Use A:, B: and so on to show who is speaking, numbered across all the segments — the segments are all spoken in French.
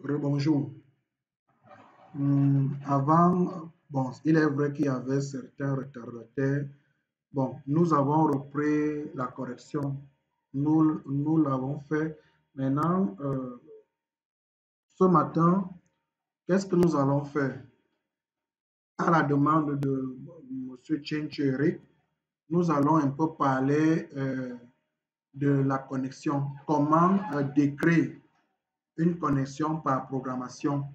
A: Rebonjour. Avant, bon, il est vrai qu'il y avait certains retardataires. Bon, nous avons repris la correction. Nous l'avons fait. Maintenant, ce matin, qu'est-ce que nous allons faire? À la demande de M. Chencheri, nous allons un peu parler de la connexion. Comment décrire une connexion par programmation,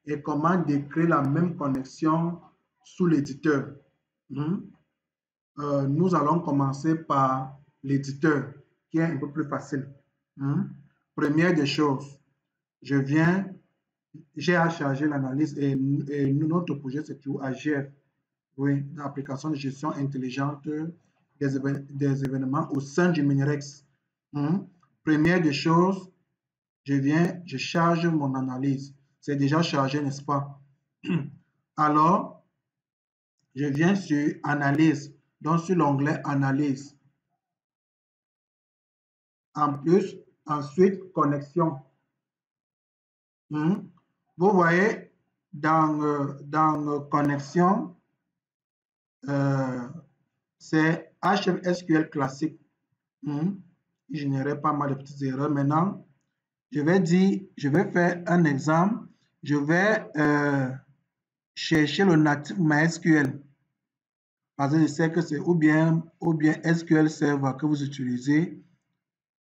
A: et comment décrire la même connexion sous l'éditeur. Nous allons commencer par l'éditeur, qui est un peu plus facile. Première des choses, j'ai à charger l'analyse et notre projet c'est tout AGF, oui, l'application de gestion intelligente des événements au sein du Minirex. Première des choses, je charge mon analyse. C'est déjà chargé, n'est-ce pas? Alors, je viens sur analyse, donc sur l'onglet analyse. En plus, ensuite, connexion. Vous voyez, dans connexion, c'est HFSQL classique. Il générait pas mal de petites erreurs. Maintenant, je vais faire un exemple. Je vais chercher le natif MySQL. Parce que je sais que c'est ou bien SQL Server que vous utilisez.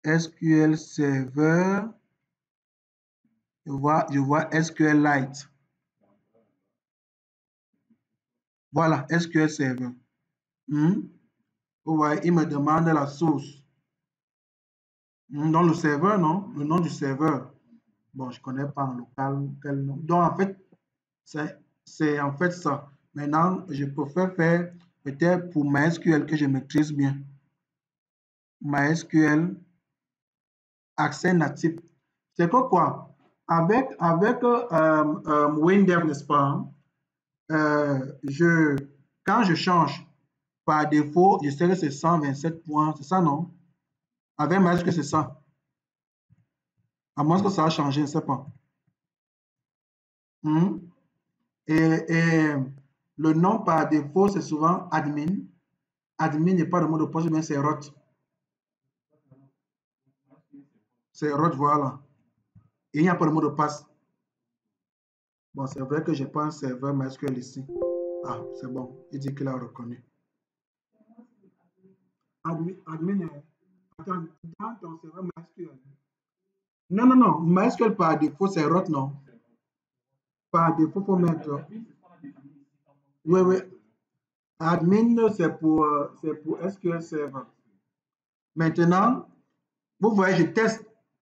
A: SQL Server, je vois SQLite. Voilà, SQL Server. Vous voyez, il me demande la source. Dans le serveur, non? Le nom du serveur. Bon, je ne connais pas en local quel nom. Donc, en fait, c'est en fait ça. Maintenant, je préfère faire peut-être pour MySQL que je maîtrise bien. MySQL, accès natif. C'est quoi? Avec WinDev, n'est-ce pas? Quand je change, par défaut, je sais que c'est 127 points. C'est ça, non? Avec MySQL, c'est ça. À moins que ça a changé, je ne sais pas. Et le nom par défaut, c'est souvent admin. Admin n'est pas le mot de passe, mais c'est root. C'est root, voilà. Et il n'y a pas de mot de passe. Bon, c'est vrai que je n'ai pas un serveur MySQL ici. Ah, c'est bon. Il dit qu'il a reconnu. Admin, attends, dans ton serveur MySQL. Non. MySQL par défaut, c'est root, non? Par défaut, il faut mettre. Oui. Admin, c'est pour SQL Server. Maintenant, vous voyez, je teste.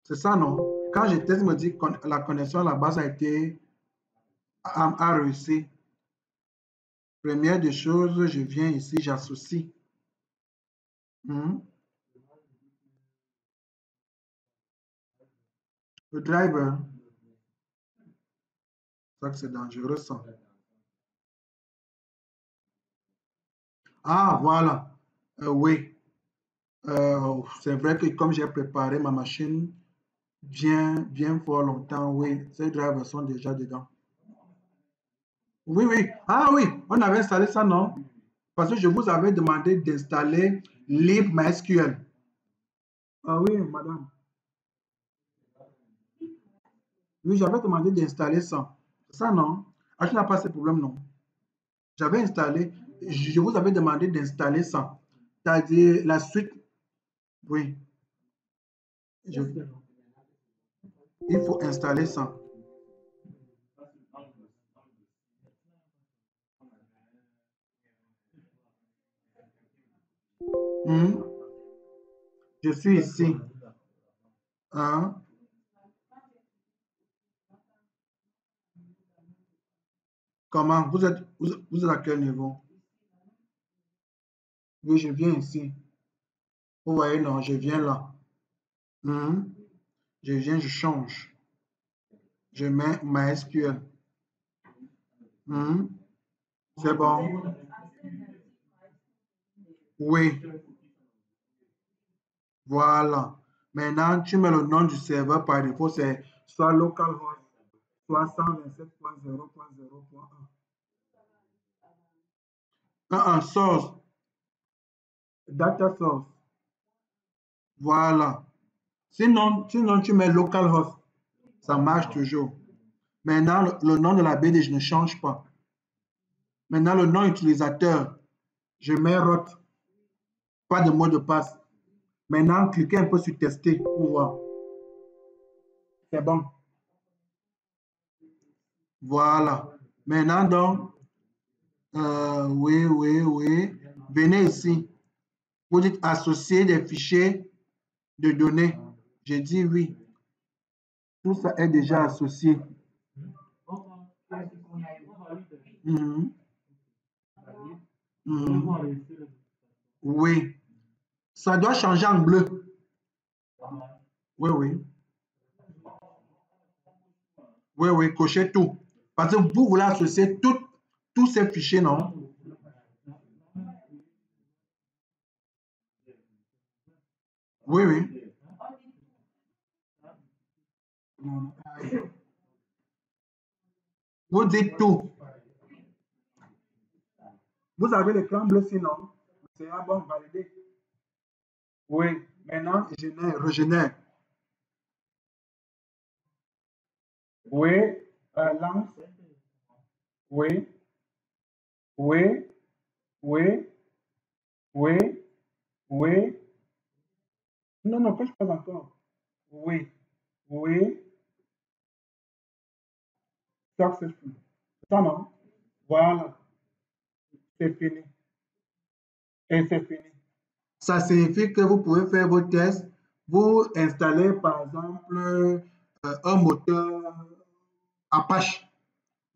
A: C'est ça, non? Quand je teste, il me dit que la connexion à la base a réussi. Première des choses, je viens ici, j'associe. Le driver, ça que c'est dangereux, ça. Ah, voilà. Oui. C'est vrai que comme j'ai préparé ma machine bien fort longtemps, oui, ces drivers sont déjà dedans. Oui. Ah oui, on avait installé ça, non? Parce que je vous avais demandé d'installer libMySQL. Ah oui, madame. Oui, j'avais demandé d'installer ça. Ça, non? Ah, tu n'as pas ce problème, non? J'avais installé, je vous avais demandé d'installer ça. C'est-à-dire la suite. Oui. Il faut installer ça. Je suis ici. Comment? Vous êtes à quel niveau? Oui, je viens ici. Vous voyez, non, je viens là. Je viens, je change. Je mets MySQL. C'est bon? Oui. Voilà. Maintenant, tu mets le nom du serveur par défaut, c'est soit localhost, soit 127.0.0.1. Un source, data source. Voilà. Sinon, tu mets localhost. Ça marche toujours. Maintenant, le nom de la BD, je ne change pas. Maintenant, le nom utilisateur, je mets root. Pas de mot de passe. Maintenant, cliquez un peu sur tester pour voir. C'est bon. Voilà. Maintenant, donc, oui. Venez ici. Vous dites associer des fichiers de données. J'ai dit oui. Tout ça est déjà associé. Mhm. Mhm. Oui. Ça doit changer en bleu. Oui. Oui, cochez tout. Parce que vous voulez associer tous ces fichiers, non? Oui. Vous dites tout. Vous avez l'écran bleu sinon. C'est bon, validé. Oui. Maintenant, régénère. Oui. Lance. Oui. Oui. Oui. Oui. Non, que je pas encore. Oui. Successful. Ça non? Voilà. C'est fini. Et c'est fini. Ça signifie que vous pouvez faire vos tests. Vous installez par exemple un moteur Apache.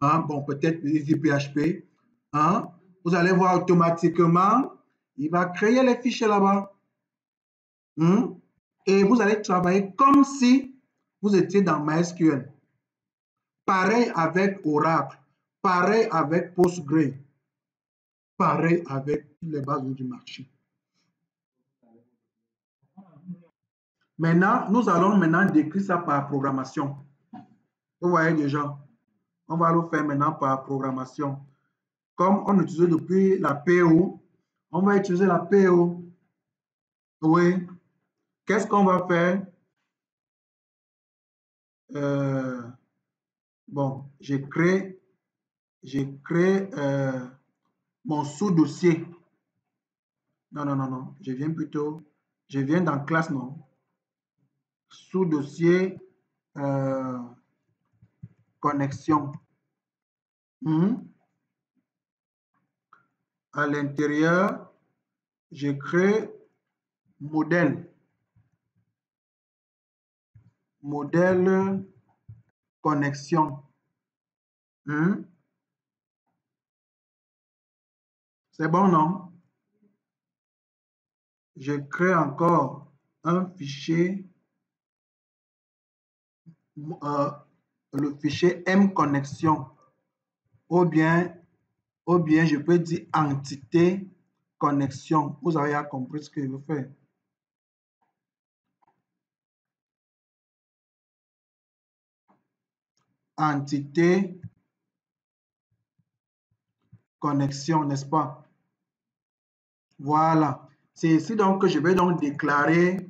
A: Hein, bon, peut-être EasyPHP. Hein, vous allez voir automatiquement, il va créer les fichiers là-bas. Hein, et vous allez travailler comme si vous étiez dans MySQL. Pareil avec Oracle. Pareil avec Postgre. Pareil avec les bases du marché. Maintenant, nous allons maintenant décrire ça par programmation. Vous voyez déjà, on va le faire maintenant par programmation. Comme on utilise depuis la PO, on va utiliser la PO. Oui. Qu'est-ce qu'on va faire? Bon, j'ai créé mon sous-dossier. Non. Je viens dans classe, non. Sous-dossier connexion. À l'intérieur, je crée modèle. Modèle connexion. C'est bon, non? Je crée encore un fichier, le fichier mconnexion, ou bien je peux dire entité connexion. Vous avez compris ce que je veux faire. Entité connexion, n'est-ce pas? Voilà. C'est ici donc que je vais donc déclarer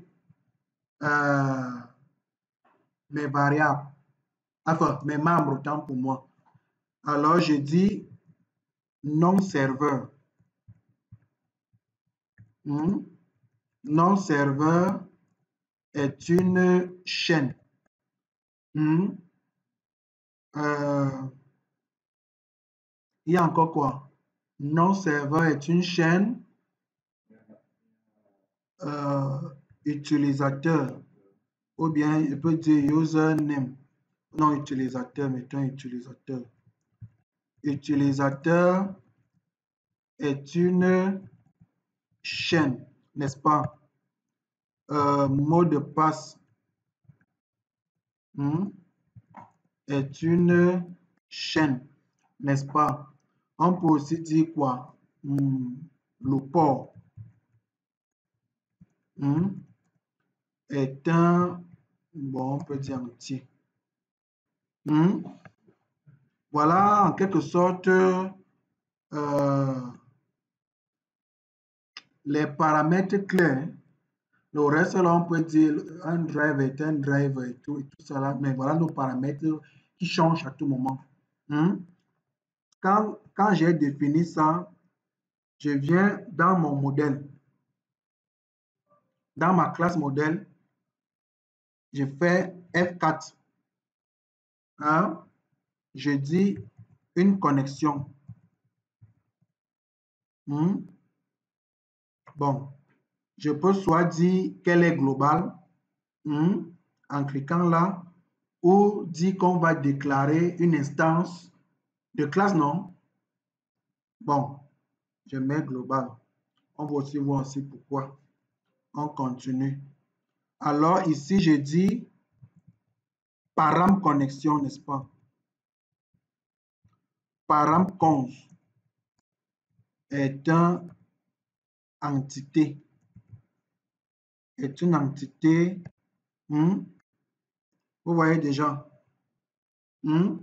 A: mes variables, enfin mes membres, autant pour moi. Alors je dis non serveur. Non serveur est une chaîne. Il y a encore quoi? Non serveur est une chaîne utilisateur, ou bien je peux dire username. Non, utilisateur, mettons utilisateur. Utilisateur est une chaîne, n'est-ce pas? Mot de passe est une chaîne, n'est-ce pas? On peut aussi dire quoi? Le port est un, bon, on peut dire entier. Hmm. Voilà en quelque sorte les paramètres clairs. Le reste, là, on peut dire un drive est un drive et tout ça là, mais voilà nos paramètres qui changent à tout moment. Hmm. Quand j'ai défini ça, je viens dans mon modèle, dans ma classe modèle, je fais F4. Hein? Je dis une connexion. Hmm. Bon, je peux soit dire qu'elle est globale en cliquant là, ou dire qu'on va déclarer une instance de classe, non? Bon, je mets global. On va aussi voir aussi pourquoi. On continue. Alors ici, je dis param connexion, n'est-ce pas? Param cons est une entité. Est une entité. Hmm, vous voyez déjà. Hmm,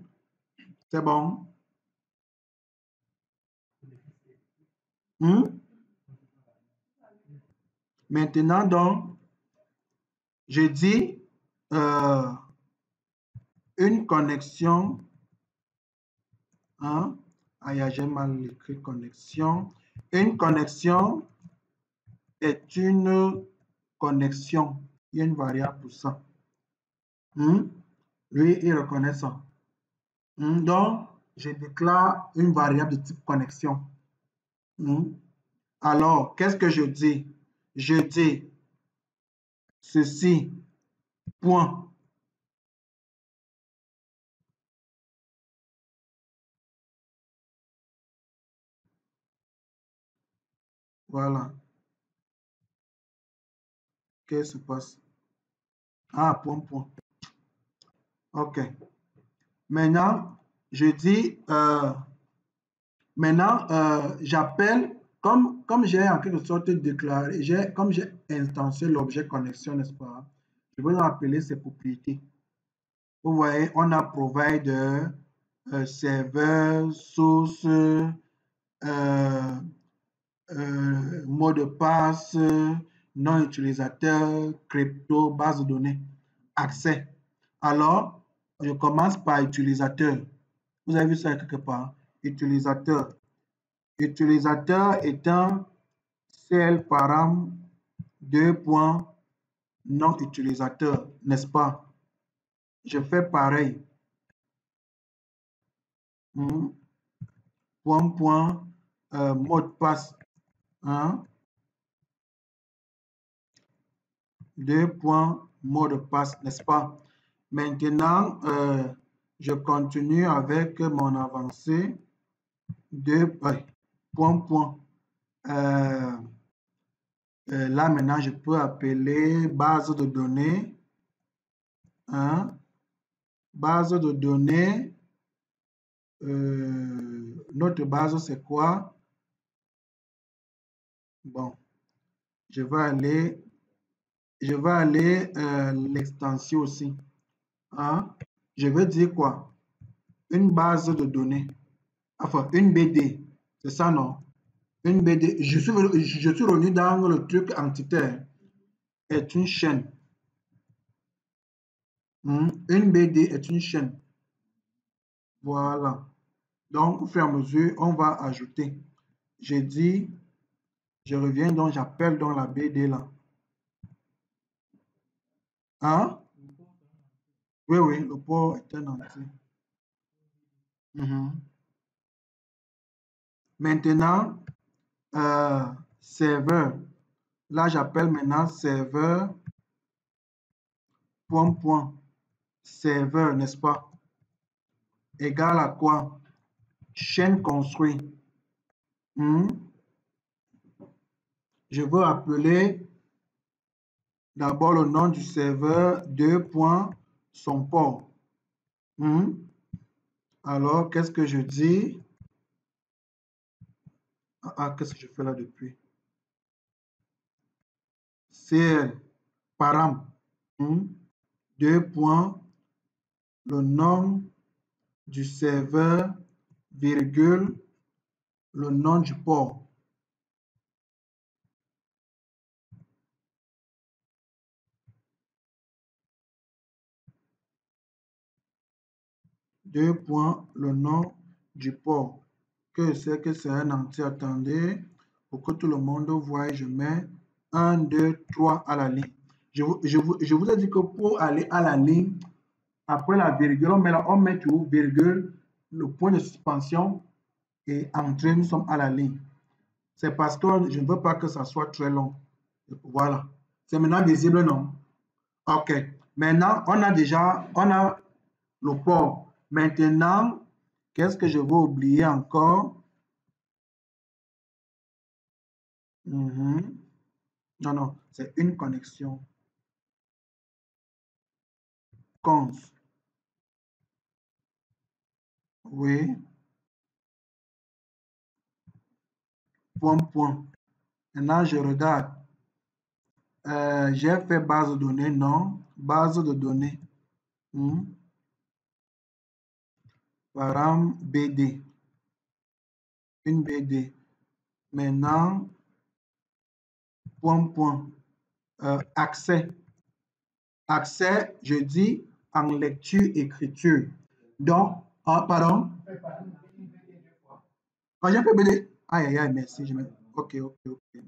A: c'est bon. Hmm. Maintenant, donc, je dis une connexion. Hein? Ah, j'ai mal écrit connexion. Une connexion est une connexion. Il y a une variable pour ça. Lui, il reconnaît ça. Donc, je déclare une variable de type connexion. Alors, qu'est-ce que je dis? Je dis ceci, point. Voilà. Qu'est-ce qui se passe? Ah, point, point. OK. Maintenant, je dis, maintenant, j'appelle, comme j'ai en quelque sorte déclaré, comme j'ai instancié l'objet connexion, n'est-ce pas? Je vais appeler ses propriétés. Vous voyez, on a provider, serveur, source, mot de passe, nom utilisateur, crypto, base de données, accès. Alors, je commence par utilisateur. Vous avez vu ça quelque part? Utilisateur. Utilisateur étant cell param 2 points non utilisateur, n'est-ce pas? Je fais pareil. Point, point, mot de passe. Hein? 2 points, mot de passe, n'est-ce pas? Maintenant, je continue avec mon avancée. 2 point, point. Là, maintenant, je peux appeler base de données. Hein? Base de données. Notre base, c'est quoi? Bon, je vais aller l'extension aussi. Hein? Je veux dire quoi? Une base de données. Enfin, une BD. C'est ça, non? Une BD. Je suis revenu dans le truc entitaire. Est une chaîne. Une BD est une chaîne. Voilà. Donc, au fur et à mesure, on va ajouter. J'ai dit, je reviens, donc j'appelle dans la BD là. Hein? Oui, oui, le port est un entier. Maintenant, serveur. Là, j'appelle maintenant serveur, point, point. Serveur, n'est-ce pas? Égal à quoi? Chaîne construit. Je veux appeler d'abord le nom du serveur, 2 points, son port. Alors, qu'est-ce que je dis? Qu'est-ce que je fais là depuis? CL, param, 2 points, le nom du serveur, virgule, le nom du port. Deux points, le nom du port. Que c'est que c'est un entier. Attendez, pour que tout le monde voie, je mets 1, 2, 3 à la ligne. Je vous ai dit que pour aller à la ligne, après la virgule, on met toujours virgule, le point de suspension et entrée, nous sommes à la ligne. C'est parce que je ne veux pas que ça soit très long. Voilà. C'est maintenant visible, non? OK. Maintenant, on a le port. Maintenant, qu'est-ce que je vais oublier encore? Non, non, c'est une connexion. Cons. Oui. Point. Maintenant, je regarde. J'ai fait base de données, non. Base de données. Param BD. Une BD. Maintenant, point. Accès. Accès, je dis en lecture-écriture. Donc, pardon. Quand j'ai fait BD, aïe, merci. Ok,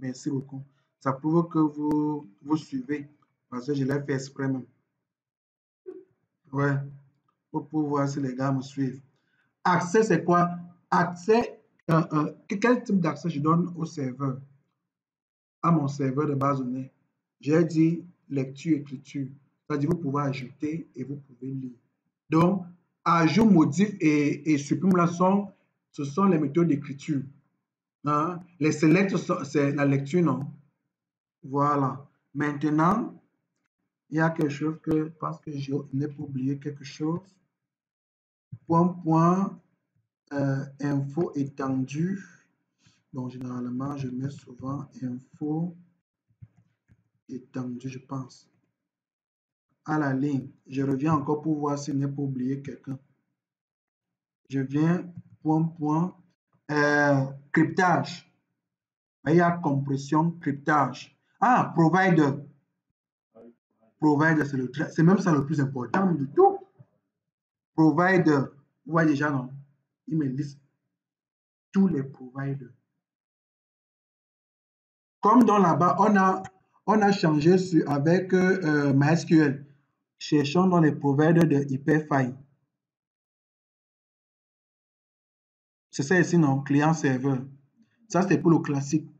A: merci beaucoup. Ça prouve que vous suivez, parce que je l'ai fait exprès même. Ouais, pour pouvoir si les gars me suivent. Accès, c'est quoi? Accès, quel type d'accès je donne au serveur, à mon serveur de base de données? J'ai dit lecture-écriture. C'est-à-dire vous pouvez ajouter et vous pouvez lire. Donc, ajout, modif et supprime là ce sont les méthodes d'écriture. Hein? Les select, c'est la lecture, non? Voilà. Maintenant, il y a quelque chose que, parce que je n'ai pas oublié quelque chose. Point, info étendue. Donc, généralement, je mets souvent info étendue, je pense. À la ligne. Je reviens encore pour voir si je n'ai pas oublié quelqu'un. Je viens, point, cryptage. Il y a compression, cryptage. Ah, provider. Provider, c'est même ça le plus important de tout. Provider. Vous voyez déjà, non? Il me liste tous les providers. Comme dans là-bas, on a changé avec MySQL. Cherchons dans les providers de Hyperfile. C'est ça ici, non? Client-serveur. Ça, c'est pour le classique.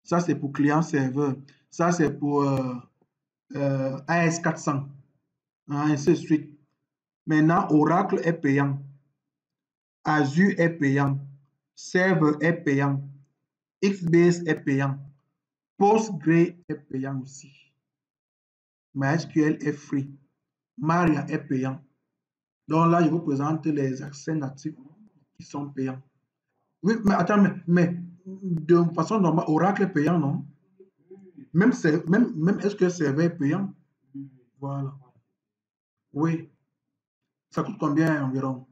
A: Ça, c'est pour client-serveur. Ça, c'est pour AS400. Ainsi de suite. Maintenant, Oracle est payant. Azure est payant. Server est payant. XBase est payant. Postgre est payant aussi. MySQL est free. Maria est payant. Donc là, je vous présente les accès natifs qui sont payants. Oui, mais attends, mais de façon normale, Oracle est payant, non? Même SQL Server est payant. Voilà. Oui. Ça coûte combien environ?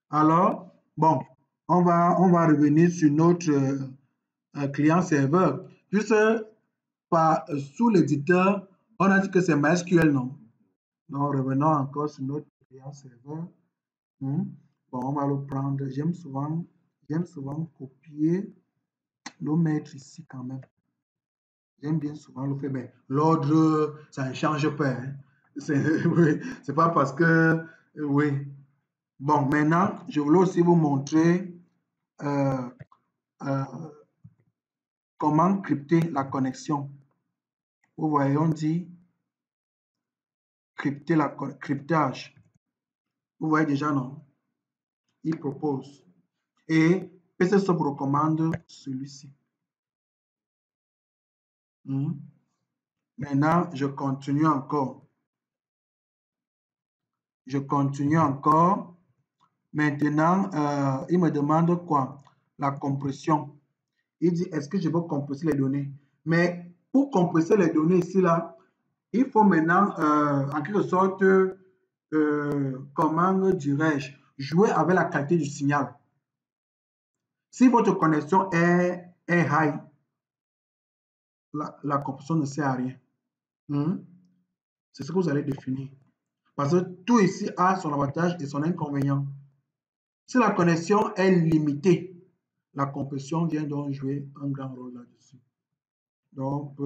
A: Alors, bon, on va revenir sur notre client-serveur. Juste sous l'éditeur, on a dit que c'est MySQL, non? Donc, revenons encore sur notre client-serveur. Bon, on va le prendre. J'aime souvent copier, le mettre ici quand même. J'aime bien souvent le faire, mais l'ordre, ça ne change pas. Hein. C'est pas parce que, oui. Bon, maintenant, je voulais aussi vous montrer euh, comment crypter la connexion. Vous voyez, on dit cryptage. Vous voyez déjà, non? Il propose. Et PCSOP recommande celui-ci. Maintenant, je continue encore. Maintenant, il me demande quoi? La compression. Il dit, est-ce que je veux compresser les données? Mais pour compresser les données ici, là, Il faut maintenant, en quelque sorte, comment dirais-je, jouer avec la qualité du signal. Si votre connexion est high, la compression ne sert à rien. C'est ce que vous allez définir. Parce que tout ici a son avantage et son inconvénient. Si la connexion est limitée, la compression vient donc jouer un grand rôle là-dessus. Donc,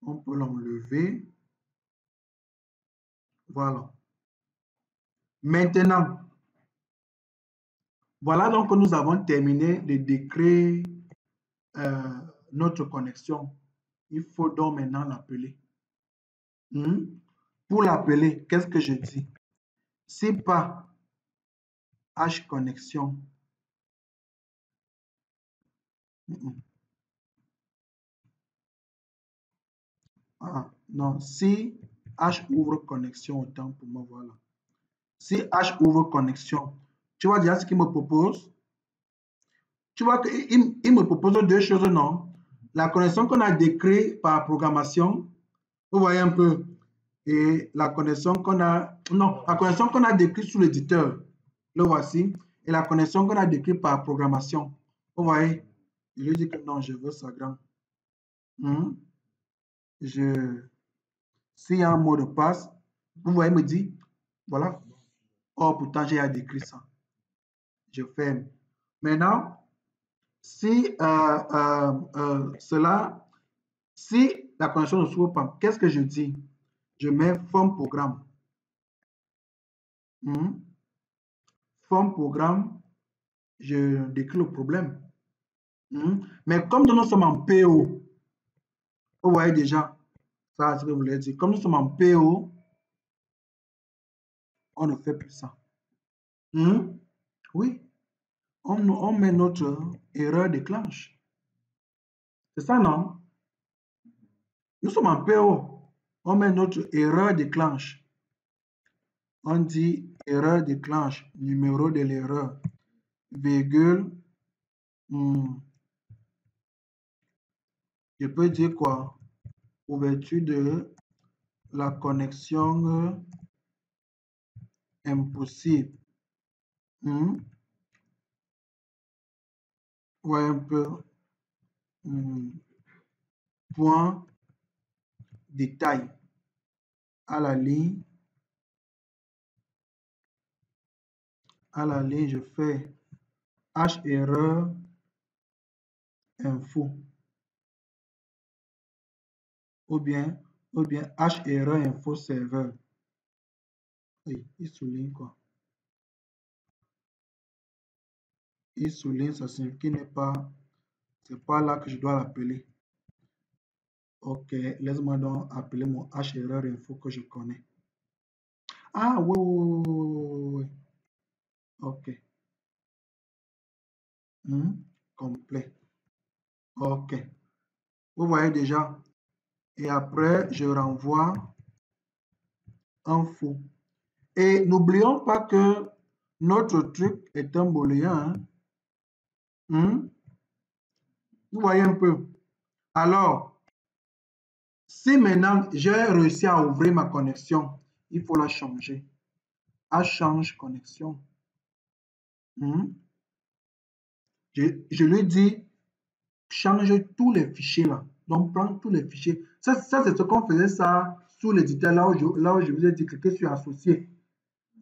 A: on peut l'enlever. Voilà. Maintenant, voilà donc que nous avons terminé de décrire notre connexion. Il faut donc maintenant l'appeler. Pour l'appeler, qu'est-ce que je dis? Si pas H connexion, non, si H ouvre connexion, autant pour moi, voilà. Si H ouvre connexion, tu vois déjà ce qu'il me propose? Tu vois qu'il me propose deux choses, non? La connexion qu'on a décrite par programmation, vous voyez un peu, et la connexion qu'on a, non, la connexion qu'on a décrite sous l'éditeur, le voici, et la connexion qu'on a décrite par programmation. Vous voyez, je lui dis que non, je veux ça grand. S'il y a un mot de passe, vous voyez, me dit, voilà. Oh, pourtant, j'ai décrit ça. Je ferme. Maintenant, si si la connexion ne s'ouvre pas, qu'est-ce que je dis? Je mets forme programme. Forme programme, je décris le problème. Mais comme nous sommes en PO, vous voyez déjà, ça c'est ce que vous voulez dire. Comme nous sommes en PO, on ne fait plus ça. Oui, on met notre erreur déclenche. C'est ça, non? Nous sommes en PO. On met notre erreur déclenche. On dit erreur déclenche, numéro de l'erreur, virgule. Je peux dire quoi? Ouverture de la connexion impossible. Ouais, un peu. Point détail à la ligne. À la ligne, je fais H erreur info. Ou bien H erreur info serveur. Oui, il souligne quoi? Il souligne, ça signifie qu'il n'est pas, c'est pas là que je dois l'appeler. Ok, laisse-moi donc appeler mon H erreur info que je connais. Ah, oui. Ok. Complet. Ok. Vous voyez déjà. Et après, je renvoie un fou. Et n'oublions pas que notre truc est un booléen. Vous voyez un peu. Alors, si maintenant j'ai réussi à ouvrir ma connexion, il faut la changer. À change connexion. Je lui dis, change tous les fichiers là. Donc, prends tous les fichiers. Ça c'est ce qu'on faisait ça sous l'éditeur, là où je vous ai dit, cliquez sur associer.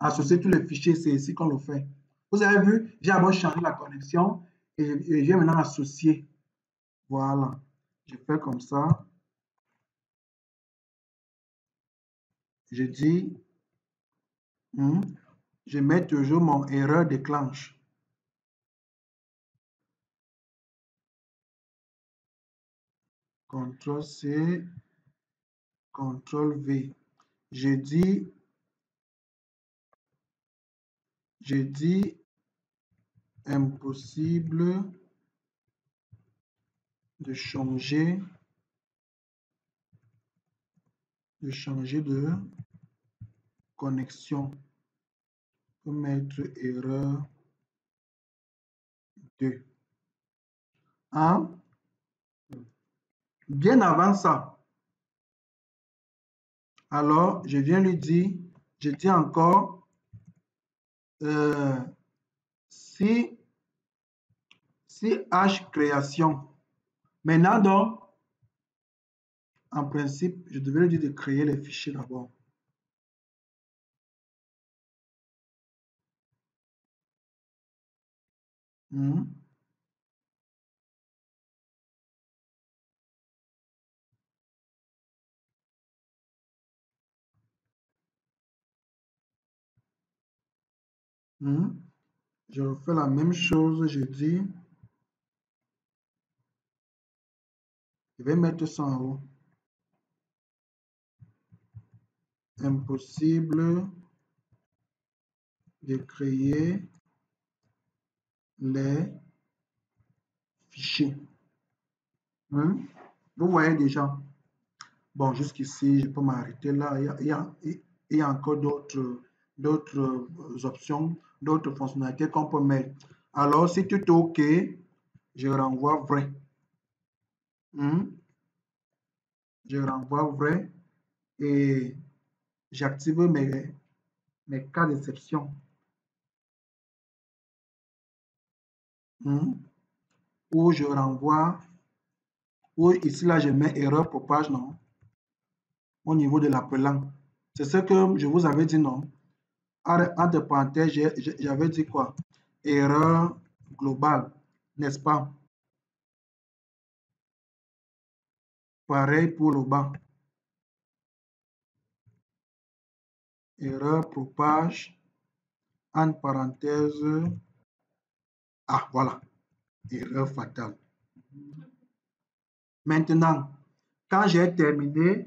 A: Associer tous les fichiers, c'est ici qu'on le fait. Vous avez vu, j'ai d'abord changé la connexion et j'ai maintenant associé. Voilà. Je fais comme ça. Je dis, je mets toujours mon erreur déclenche. CTRL-C, CTRL-V. Je dis impossible de changer de connexion. Pour mettre erreur 2. Bien avant ça, Alors, je viens lui dire, je dis encore, si H création. Maintenant, donc, en principe, je devrais lui dire de créer les fichiers d'abord. Je refais la même chose, je dis, je vais mettre ça en haut. Impossible de créer les fichiers. Vous voyez déjà. Bon, jusqu'ici, je peux m'arrêter là. Il y a encore d'autres options, d'autres fonctionnalités qu'on peut mettre. Alors, si tout est OK, je renvoie vrai. Je renvoie vrai et j'active mes cas d'exception. Ou je renvoie, ou ici là je mets erreur pour page, non, au niveau de l'appelant. C'est ce que je vous avais dit, non? Entre parenthèses, j'avais dit quoi? Erreur globale, n'est-ce pas? Pareil pour le bas. Erreur pour page, entre parenthèses. Ah, voilà. Erreur fatale. Maintenant, quand j'ai terminé,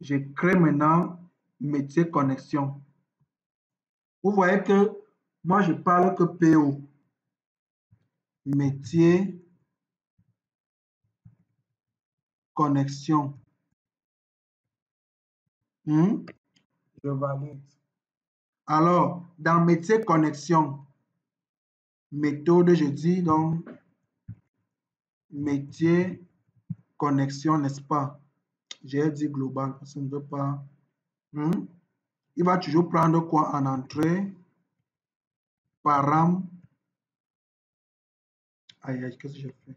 A: je crée maintenant métier connexion. Vous voyez que moi, je parle que PO. Métier connexion. Je valide. Alors, dans métier connexion, méthode, je dis donc métier connexion, n'est-ce pas? J'ai dit global parce que je ne veut pas. Il va toujours prendre quoi en entrée? Param. Aïe, aïe, qu'est-ce que j'ai fait?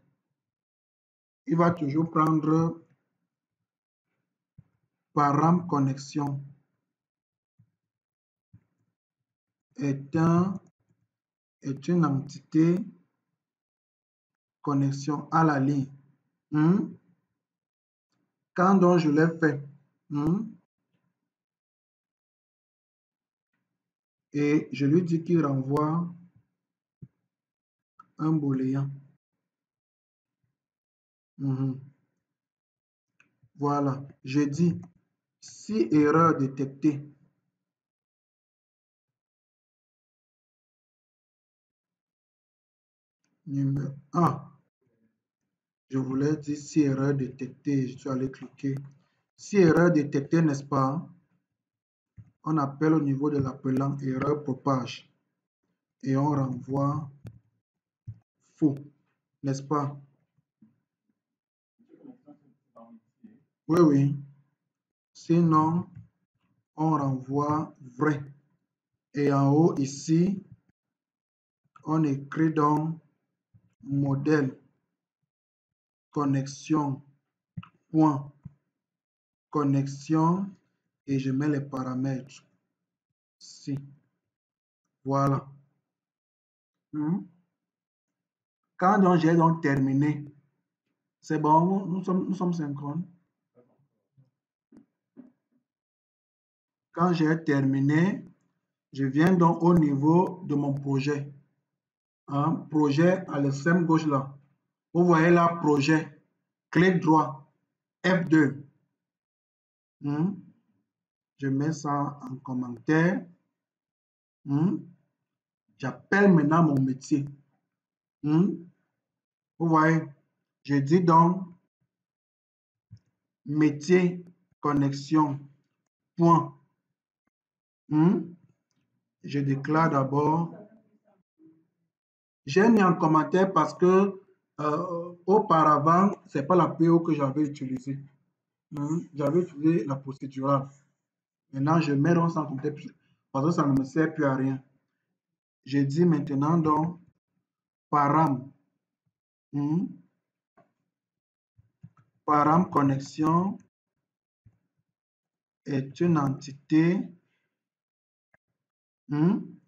A: Il va toujours prendre param connexion. Est une entité connexion à la ligne. Quand donc je l'ai fait, et je lui dis qu'il renvoie un booléen. Voilà, je dis si erreur détectée. Numéro 1. Je voulais dire si erreur détectée, je suis allé cliquer. Si erreur détectée, n'est-ce pas? On appelle au niveau de l'appelant erreur pour page et on renvoie faux, n'est-ce pas? Oui, oui. Sinon, on renvoie vrai. Et en haut ici, on écrit donc modèle connexion point connexion et je mets les paramètres. Si. Voilà. Quand donc j'ai donc terminé, c'est bon, nous sommes synchrones. Quand j'ai terminé, je viens donc au niveau de mon projet. Projet à l'extrême gauche là. Vous voyez là, projet. Clic droit. F2. Je mets ça en commentaire. J'appelle maintenant mon métier. Vous voyez, je dis donc métier connexion point. Je déclare d'abord. J'ai mis en commentaire parce que auparavant, ce n'est pas la PO que j'avais utilisée. J'avais utilisé la procédurale. Maintenant, je mets donc sans compter parce que ça ne me sert plus à rien. Je dis maintenant donc param. Param connexion est une entité. Vous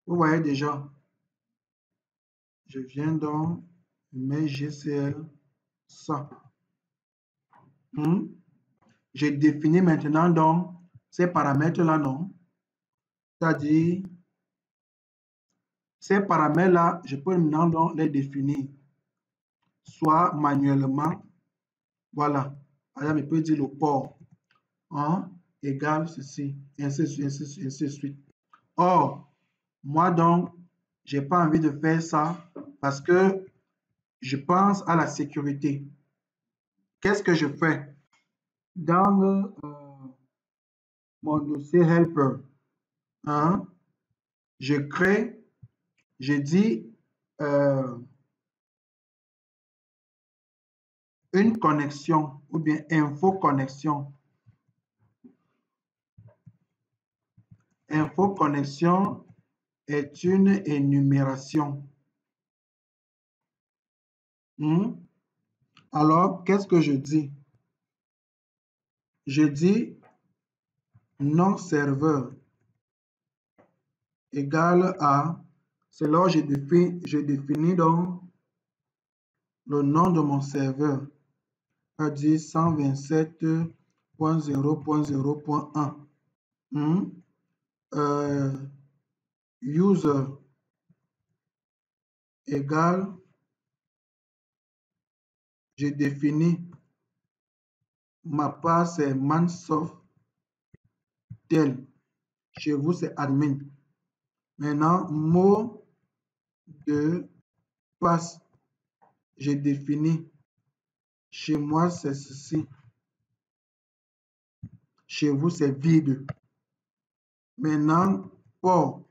A: voyez déjà, je viens donc mettre GCL ça. Je définis maintenant donc ces paramètres-là, non? C'est-à-dire, ces paramètres-là, je peux maintenant donc les définir, soit manuellement, voilà. Alors, je peux dire le port égale ceci, ainsi de suite, ainsi de suite. Or, moi donc, je n'ai pas envie de faire ça parce que je pense à la sécurité. Qu'est-ce que je fais? Dans mon dossier helper, je crée, je dis une connexion ou bien info connexion. Info connexion est une énumération. Alors, qu'est-ce que je dis? Je dis nom serveur égale à, c'est là où je définis donc le nom de mon serveur, c'est-à-dire 127.0.0.1. User égale, je définis ma part, c'est mansoft tel. Chez vous, c'est admin. Maintenant, mot de passe, je définis. Chez moi, c'est ceci. Chez vous, c'est vide. Maintenant, port.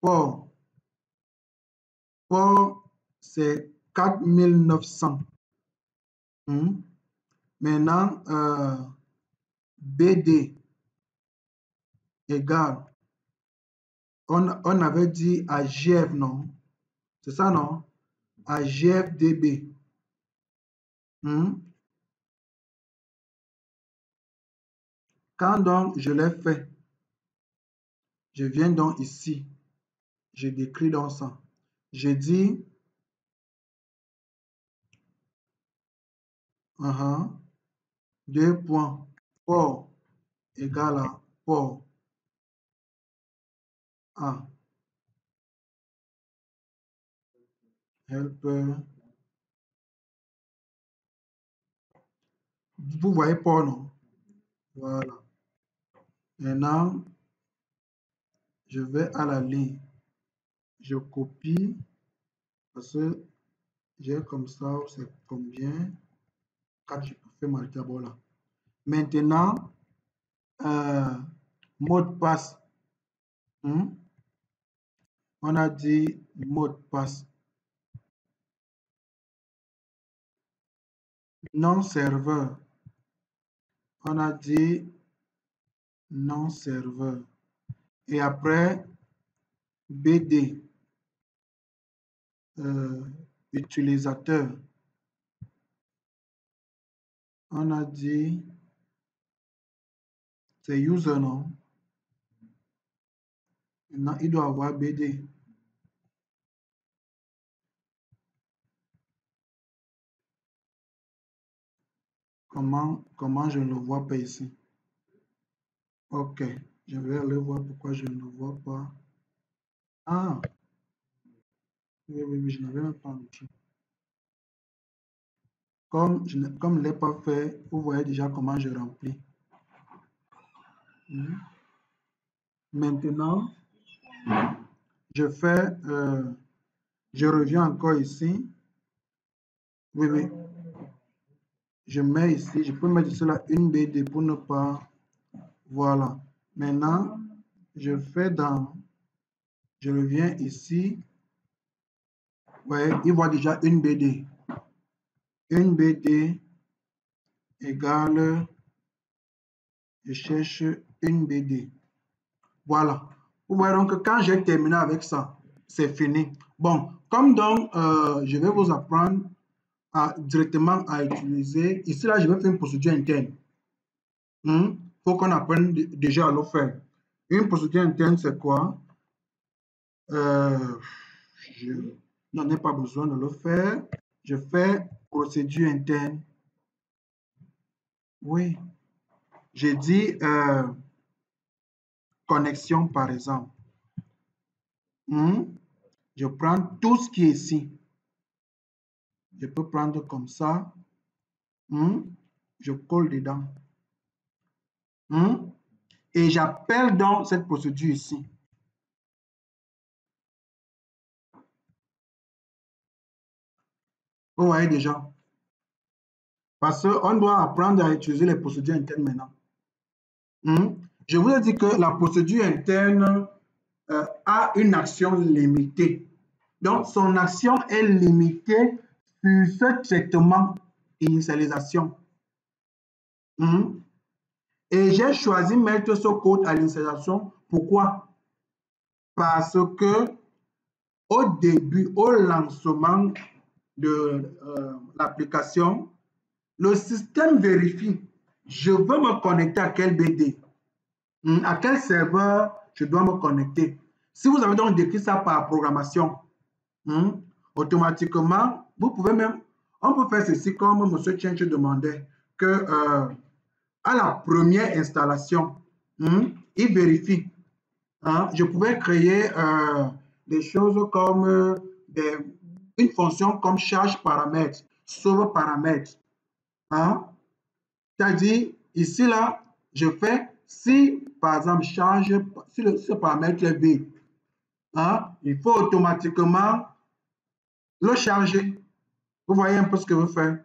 A: Port. Port, c'est 4900. Maintenant, BD égale. On avait dit AGF, non? C'est ça, non? AGFDB. Quand donc je l'ai fait, je viens donc ici, je décris donc ça. Je dis, deux points, port égale à port A. Helper. Vous voyez port, non? Voilà. Maintenant, je vais à la ligne. Je copie parce que j'ai comme ça, c'est combien? 4, je peux faire marquer d'abord là. Maintenant, mot de passe. On a dit mot de passe. Non serveur. On a dit non serveur. Et après, BD. Utilisateur. On a dit c'est user, non? Maintenant, il doit avoir BD. Comment je ne le vois pas ici? Ok, je vais aller voir pourquoi je ne le vois pas. Ah, oui, je n'avais même pas envie. Comme je ne l'ai pas fait, vous voyez déjà comment je remplis. Maintenant, je fais, je reviens encore ici. Oui. Je mets ici, je peux mettre cela une BD pour ne pas. Voilà. Maintenant, je fais je reviens ici. Ouais, il voit déjà une BD. une BD égale, je cherche une BD. Voilà. Vous voyez donc que quand j'ai terminé avec ça, c'est fini. Bon, comme donc, je vais vous apprendre directement à utiliser. Ici, là, je vais faire une procédure interne. Il faut qu'on apprenne déjà à le faire. Une procédure interne, c'est quoi? Je n'en ai pas besoin de le faire. Je fais procédure interne. Oui. J'ai dit connexion, par exemple. Je prends tout ce qui est ici. Je peux prendre comme ça. Je colle dedans. Et j'appelle donc cette procédure ici. Vous voyez déjà. Parce qu'on doit apprendre à utiliser les procédures internes maintenant. Je vous ai dit que la procédure interne a une action limitée. Donc, son action est limitée sur ce traitement initialisation. Et j'ai choisi de mettre ce code à l'initialisation. Pourquoi? Parce que au début, au lancement de l'application, le système vérifie, je veux me connecter à quel BD, à quel serveur je dois me connecter. Si vous avez donc décrit ça par programmation, automatiquement, vous pouvez même, on peut faire ceci comme M. Change demandait, que à la première installation, il vérifie. Je pouvais créer des choses comme une fonction comme charge paramètre, sauve paramètre. C'est-à-dire, ici, là, je fais si, par exemple, charge, si ce paramètre est B, il faut automatiquement le charger. Vous voyez un peu ce que je fais.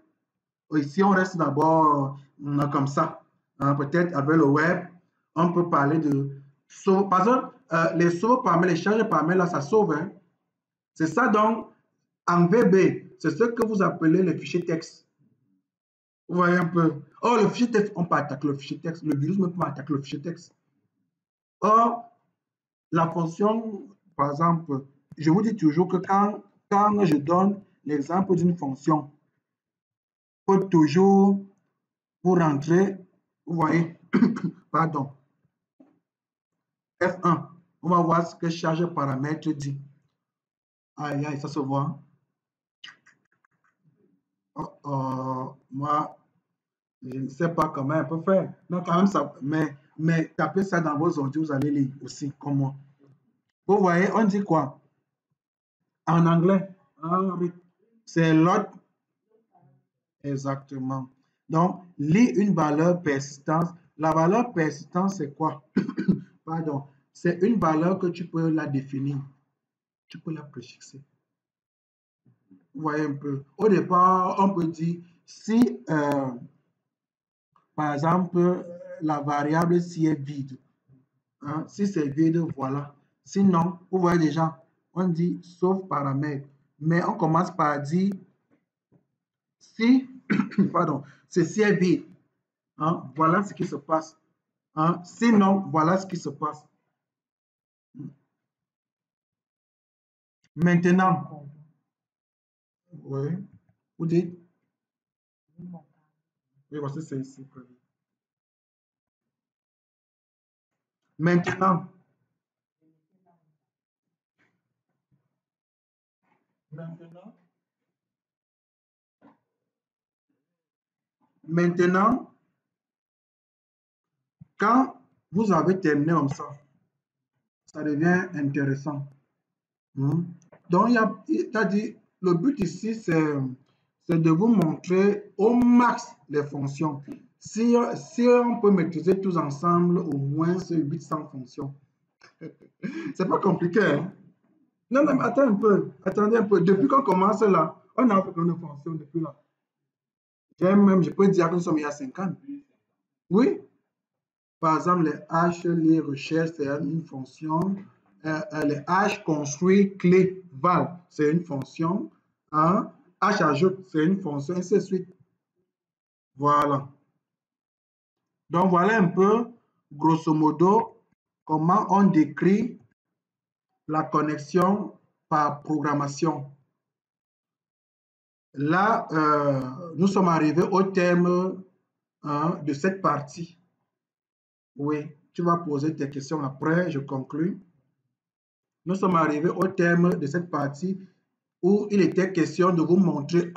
A: Ici, on reste d'abord comme ça. Peut-être avec le web, on peut parler de sauve. Par exemple, les sauves paramètres, les charges paramètres, là, ça sauve. C'est ça donc, en VB, c'est ce que vous appelez les fichiers texte. Vous voyez un peu. Oh, le fichier texte, on peut attaquer le fichier texte. Le virus ne peut pas attaquer le fichier texte. Or, la fonction, par exemple, je vous dis toujours que quand je donne l'exemple d'une fonction, il faut toujours, pour rentrer, vous voyez, pardon, F1, on va voir ce que charge paramètre dit. Aïe, aïe, ça se voit. Moi, je ne sais pas comment elle peut faire. Non, quand même, ça, mais tapez ça dans vos ordi, vous allez lire aussi, comme moi. Vous voyez, on dit quoi? En anglais, c'est l'autre. Exactement. Donc, lis une valeur persistance. La valeur persistance, c'est quoi? Pardon. C'est une valeur que tu peux la définir. Tu peux la préfixer. Vous voyez un peu. Au départ, on peut dire si, par exemple, la variable si est vide. Si c'est vide, voilà. Sinon, vous voyez déjà, on dit sauf paramètre. Mais on commence par dire si, pardon, ceci est vide. Voilà ce qui se passe. Sinon, voilà ce qui se passe. Maintenant, oui, vous dites, oui, voici c'est ici. Maintenant, maintenant, quand vous avez terminé comme ça devient intéressant. Donc, il a dit, le but ici, c'est de vous montrer au max les fonctions. Si on peut maîtriser tous ensemble au moins ces 800 fonctions, c'est pas compliqué. Hein? Non, mais attends un peu, attendez un peu. Depuis qu'on commence là, on a fait combien de fonctions depuis là? Je peux dire que nous sommes il y a 50. Oui. Par exemple, les hash, les recherches, c'est une fonction. Les hash construit clé val, c'est une fonction. H ajoute, c'est une fonction, ainsi de suite. Voilà. Donc, voilà un peu, grosso modo, comment on décrit la connexion par programmation. Là, nous sommes arrivés au thème de cette partie. Oui, tu vas poser tes questions après, je conclue. Nous sommes arrivés au thème de cette partie où il était question de vous montrer,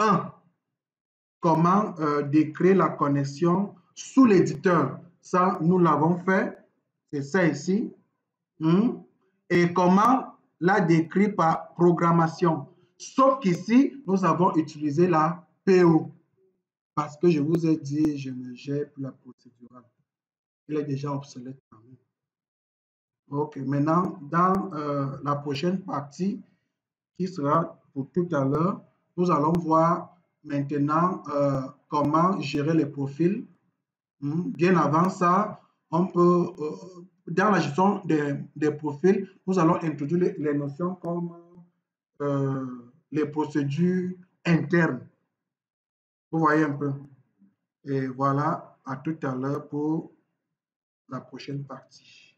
A: comment décrire la connexion sous l'éditeur. Ça, nous l'avons fait. C'est ça ici. Et comment la décrire par programmation. Sauf qu'ici, nous avons utilisé la PO. Parce que je vous ai dit, je ne gère plus la procédurale. Elle est déjà obsolète. Ok, maintenant, dans la prochaine partie, qui sera pour tout à l'heure, nous allons voir maintenant comment gérer les profils. Bien avant ça, on peut, dans la gestion des profils, nous allons introduire les notions comme les procédures internes. Vous voyez un peu. Et voilà, à tout à l'heure pour la prochaine partie.